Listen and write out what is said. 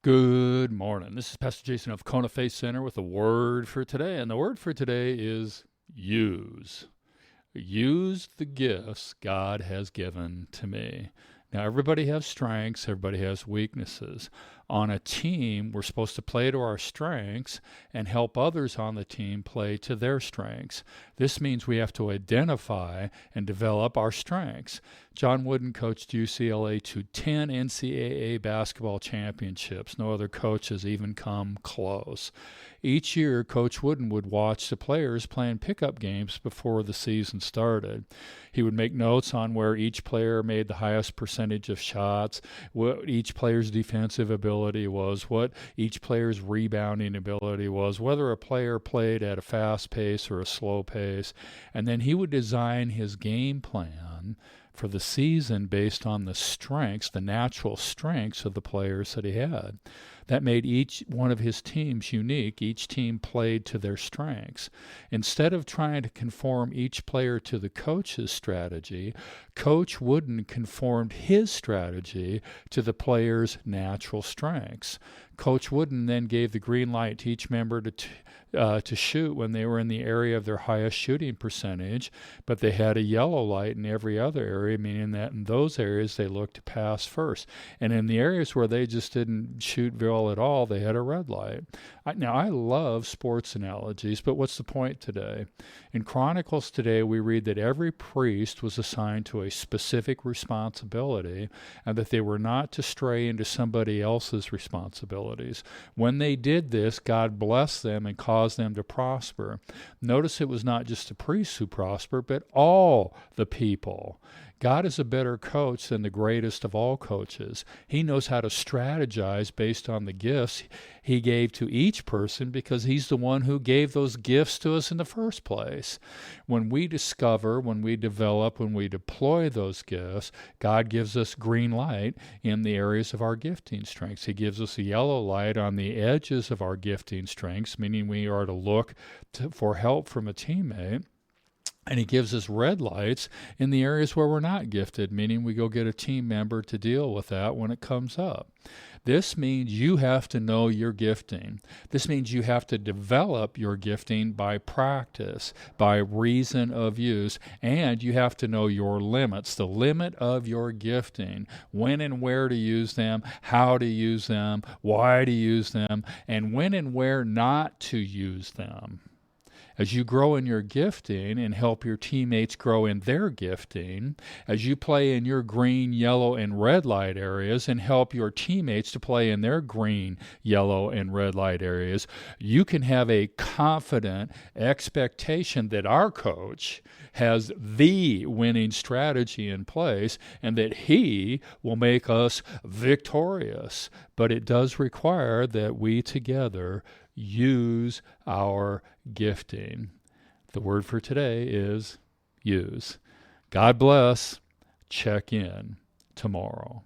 Good morning. This is Pastor Jason of Kona Faith Center with a word for today. And the word for today is use. Use the gifts God has given to me. Now, everybody has strengths, everybody has weaknesses. On a team, we're supposed to play to our strengths and help others on the team play to their strengths. This means we have to identify and develop our strengths. John Wooden coached UCLA to 10 NCAA basketball championships. No other coach has even come close. Each year, Coach Wooden would watch the players playing pickup games before the season started. He would make notes on where each player made the highest percentage of shots, what each player's defensive ability was, what each player's rebounding ability was, whether a player played at a fast pace or a slow pace. And then he would design his game plan for the season based on the strengths, the natural strengths of the players that he had. That made each one of his teams unique. Each team played to their strengths. Instead of trying to conform each player to the coach's strategy, Coach Wooden conformed his strategy to the players' natural strengths. Coach Wooden then gave the green light to each member to shoot when they were in the area of their highest shooting percentage, but they had a yellow light in every other area, meaning that in those areas they looked to pass first. And in the areas where they just didn't shoot well at all, they had a red light. Now, I love sports analogies, but what's the point today? In Chronicles today, we read that every priest was assigned to a specific responsibility and that they were not to stray into somebody else's responsibilities. When they did this, God blessed them and caused them to prosper. Notice it was not just the priests who prospered, but all the people. God is a better coach than the greatest of all coaches. He knows how to strategize based on the gifts he gave to each person because he's the one who gave those gifts to us in the first place. When we discover, when we develop, when we deploy those gifts, God gives us green light in the areas of our gifting strengths. He gives us a yellow light on the edges of our gifting strengths, meaning we are to look for help from a teammate. And he gives us red lights in the areas where we're not gifted, meaning we go get a team member to deal with that when it comes up. This means you have to know your gifting. This means you have to develop your gifting by practice, by reason of use, and you have to know your limits, the limit of your gifting, when and where to use them, how to use them, why to use them, and when and where not to use them. As you grow in your gifting and help your teammates grow in their gifting, as you play in your green, yellow, and red light areas and help your teammates to play in their green, yellow, and red light areas, you can have a confident expectation that our coach has the winning strategy in place and that he will make us victorious. But it does require that we together use our gifting. The word for today is use. God bless. Check in tomorrow.